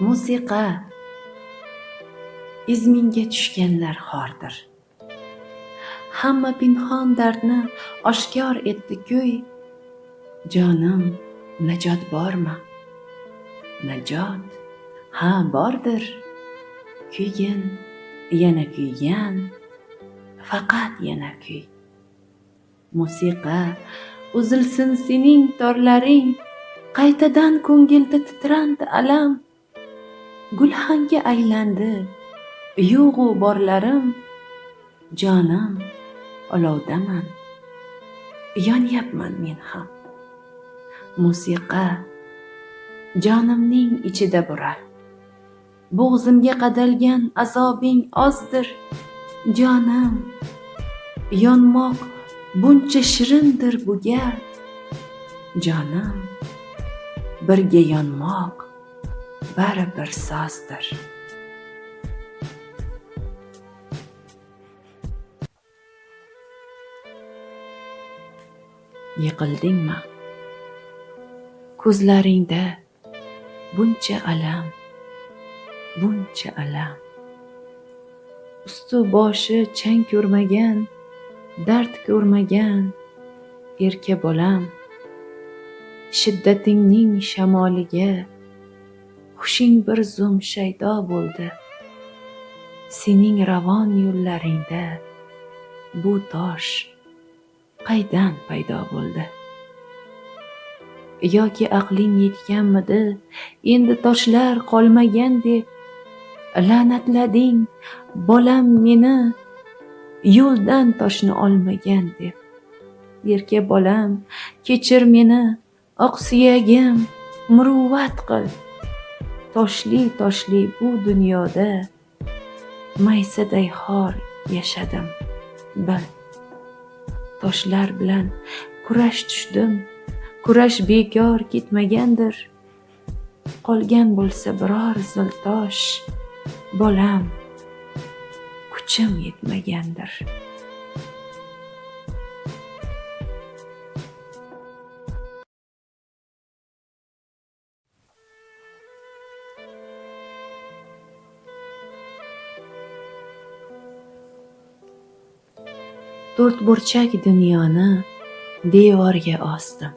Musiqa izmingga tushganlar xordir. Hamma pinhon dardni oshkor etdi kuy. Jonim, najot bormi? Najot, ha bordir. Kuygin, yana kuygan, faqat yana kuy. Musiqa, uzilsin sening torlaring, qaytadan ko'ngilda titrandi alam. Gulxanga aylandi yo'g'u borlarim, jonim, olovdaman, yonyapman men ham. Musiqa jonimning ichida burar, bo'g'zimga qadalgan azobing ozdir. Jonim, yonmoq buncha shirindir bu gal. Jonim, birga yonmoq baribir sozdir. Yiqildingmi? Ko'zlaringda buncha alam, buncha alam. Usti boshi chang ko'rmagan, dard ko'rmagan erka bolam. Shiddatingning shamoliga hushing bir zum shaydo bo'ldi. Sening ravon yo'llaringda bu tosh qaydan paydo bo'ldi? Yoki aqling yetganmidi, endi toshlar qolmagan deb la'natlading bolam meni, yo'ldan toshni olmagan deb. Erka bolam, kechir meni, oq suyagim, muruvvat qil. Toshli bu dunyoda maysaday xor yashadim, bil. Toshlar bilan kurash tushdim, kurash bekor ketmagandir. Qolgan bo'lsa biror zil tosh, bolam, kuchim yetmagandir. To'rt burchak dunyoni devorga osdim.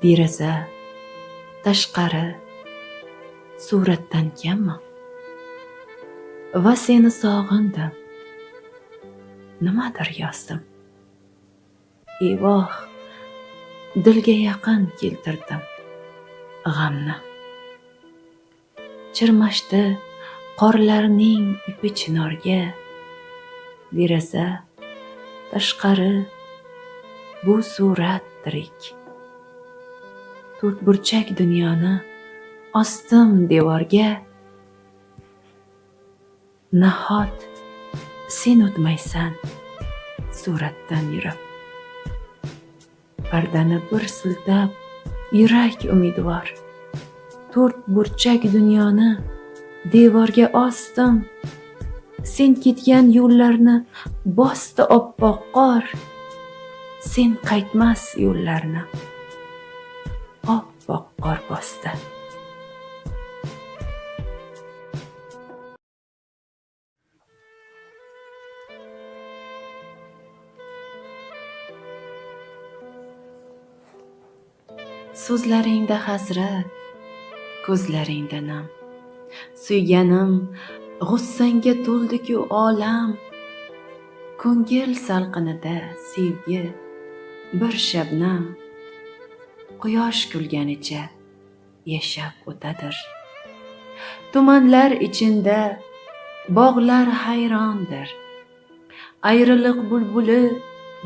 Deraza, tashqari, suratdan kammi? Va seni sog'indim, nimadir yozdim. Evoh, dilga yaqin keltirdim g'amni. Chirmashdi qorlarning ipi chinorga. Deraza, tashqari, bu surat tirik. To'rt burchak dunyoni osdim devorga. Nahot sen o'tmaysan suratdan yurib. Pardani bir siltab yurak umidvor. To'rt burchak dunyoni devorga osdim. Sen ketgan yo'llarni bosdi oppoq qor. Sen qaytmas yo'llarni oppoq qor bosdi. So'zlaringda hasrat, ko'zlaringda nam. Suyganim, g'ussangga to'ldi-ku olam. Ko'ngil salqinida sevgi bir shabnam. Quyosh kulganicha yashab o'tadir. Tumanlar ichinda bog'lar hayrondir. Ayriliq bulbuli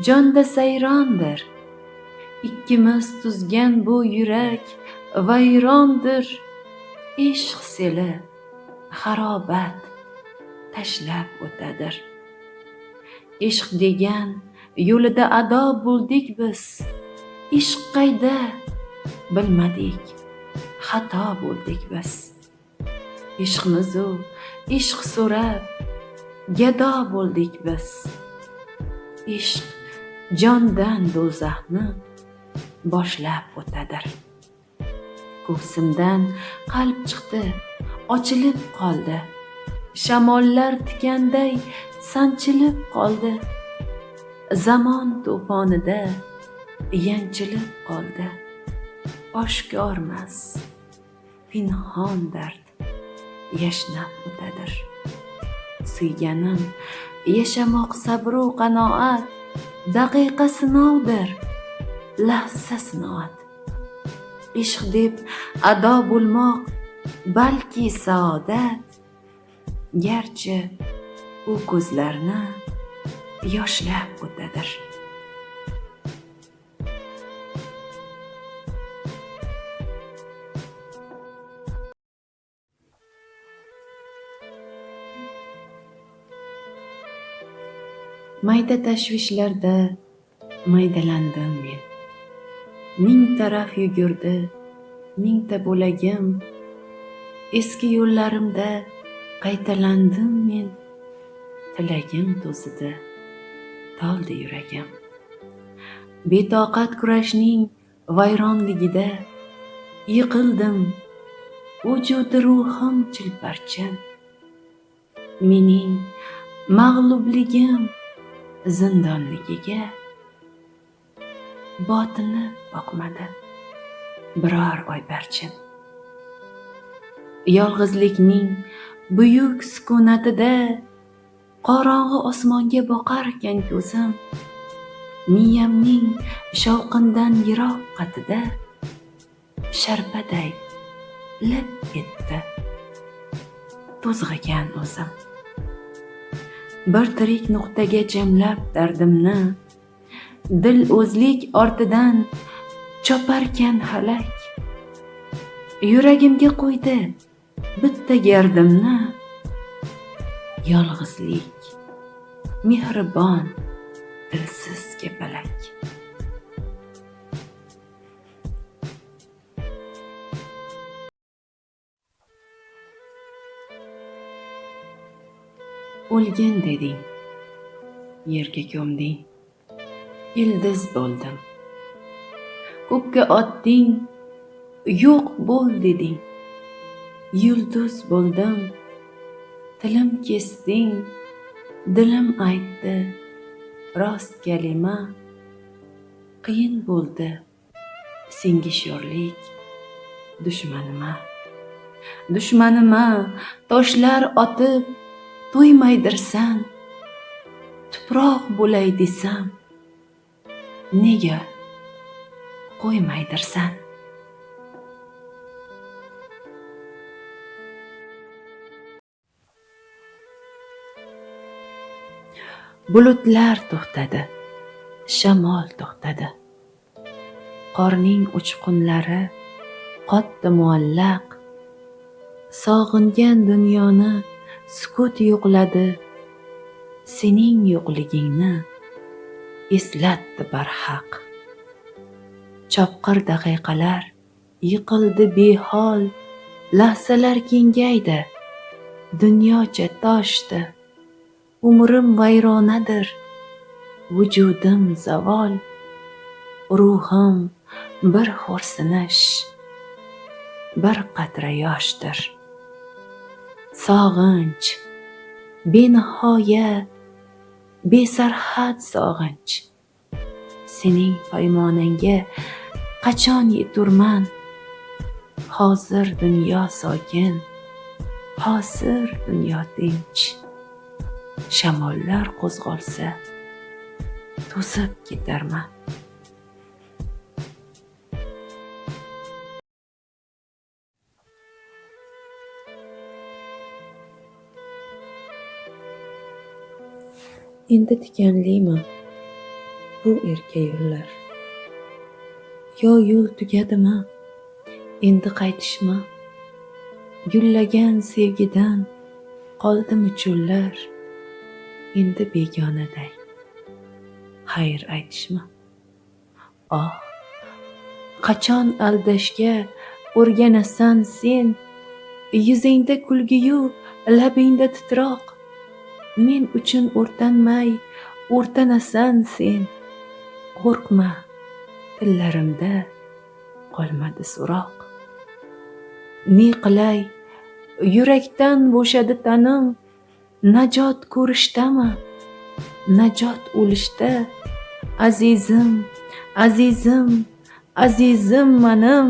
jonda sayrondir. Ikkimiz tuzgan bu yurak vayrondir. Ishq seli xarobat tashlab o'tadir. Ishq degan yo'lida ado bo'ldik biz. Ishq qayda bilmadik, xato bo'ldik biz. Ishqmizu ishq so'rab gado bo'ldik biz. Ishq jondan do'zaxni boshlab o'tadir. Ko'ksimdan qalb chiqdi, ochilib qoldi. Shamollar tikanday sanchilib qoldi. Zamon to'fonida yanchilib qoldi. Oshkormas, pinhon dard yashnab o'tadir. Suyganim, yashamoq sabru qanoat, daqiqa sinovdir, lahza sinoat. Ishq deb ado bo'lmoq balki saodat, garchi u ko'zlarni yoshlab o'tadir. Mayda tashvishlarda maydalandim men. Ming taraf yugurdi, mingta bo'lagim. Eski yo'llarimda qaytalandim men. Tilagim to'zidi, toldi yuragim. Betoqat kurashning vayronligida yiqildim, vujudi ruhim chilparchin. Mening mag'lubligim zindonligiga botini boqmadi biror oybarchin. Yolg'izlikning buyuk sukunatida qorong'i osmonga boqarkan ko'zim, miyamning shovqindan yiroq qatida sharpaday lip etdi to'zg'igan o'zim. Bir tirik nuqtaga jamlab dardimni, dil o'zlik ortidan choparkan halak. Yuragimga qo'ydi bitta gardimni, yolg'izlik, mehribon, dilsiz kapalak. O'lgin deding, yerga ko'mding, ildiz bo'ldim. Ko'kka otding, yo'q bo'l deding, yulduz bo'ldim. Tilim kesding, dilim aytdi rost kalima. Qiyin bo'ldi senga sho'rlik, dushmanima toshlar otib to'ymaydirsan. Tuproq bo'lay desam, nega qo'ymaydirsan? Bulutlar to'xtadi, shamol to'xtadi. Qorning uchqunlari qotdi muallaq. Sog'ingan dunyoni sukut yo'qladi. Sening yo'qligingni eslatdi barhaq. Chopqir daqiqalar yiqildi behol. Lahzalar kengaydi, dunyocha toshdi. Umrim vayronadir, vujudim zavol. Ruhim bir xo'rsinish, bir qatra yoshdir. Sog'inch, benihoya, besarhad sog'inch. Sening poymonangga qachon yeturman? Hozir dunyo sokin, hozir dunyo tinch. Shamollar qo'zg'olsa to'zib ketarman. Endi tikanlimi bu erka yo'llar? Yo yo'l tugadimi? Endi qaytishmi? Gullagan sevgidan qoldimi cho'llar? Endi begonaday xayr aytishmi? Oh, qachon aldashga o'rganasan sen? Yuzingda kulgiyu labingda titroq. Men uchun o'rtanmay o'rtanasan sen. Qo'rqma, tillarimda qolmadi so'roq. ne qilay, yurakdan bo'shadi tanim, najot ko'rishdami, najot o'lishda? Azizim, azizim, azizim manim,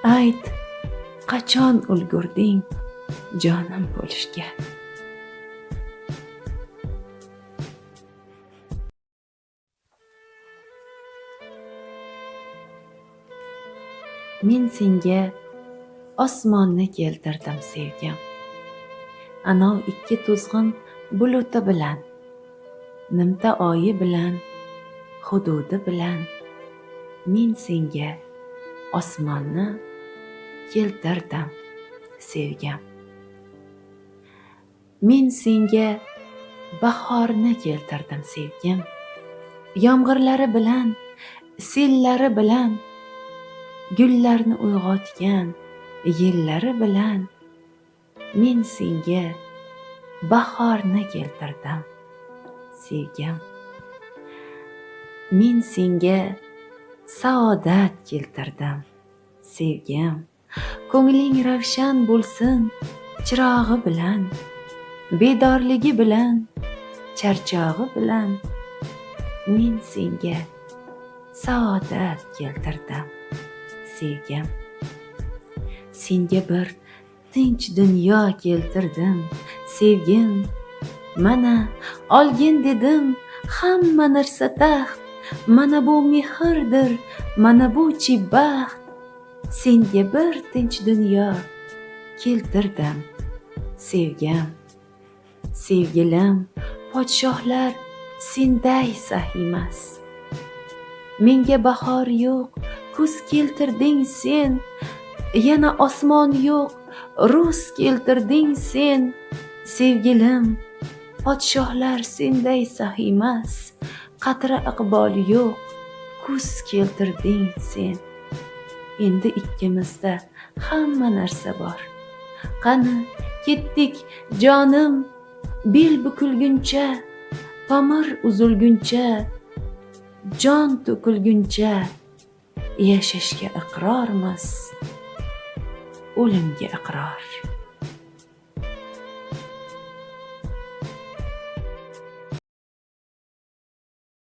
ayt, qachon ulgurding jonim bo'lishga? Men senga osmonni keltirdim sevgim, anov ikki to'zg'in buluti bilan, nimta oyi bilan, hududi bilan. Men senga osmonni keltirdim sevgim. Men senga bahorni keltirdim sevgim, yomg'irlari bilan, sellari bilan, gullarni uyg'otgan yillari bilan. Men senga bahorni keltirdim sevgim. Men senga saodat keltirdim sevgim. Ko'ngling ravshan bo'lsin chirog'i bilan, bedorligi bilan, charchog'i bilan. Men senga saodat keltirdim sevgim. Senga bir tinch dunyo keltirdim sevgim. Mana olgin dedim hamma narsa taxt, mana bu mehrdir, mana bu baxt. Senga bir tinch dunyo keltirdim sevgim. Sevgilim, podshohlar senday sahimas. Menga bahor yo'q, kuz keltirding sen, yana osmon yo'q, ro'z keltirding sen. Sevgilim, podshohlar senday sahimas, qatra iqbol yo'q, kuz keltirding sen. Endi ikkimizda hamma narsa bor. Qani ketdik jonim, bel bukilguncha, tomir uzilguncha, jon to'kilguncha. Yashashga iqrormiz, o'limga iqror.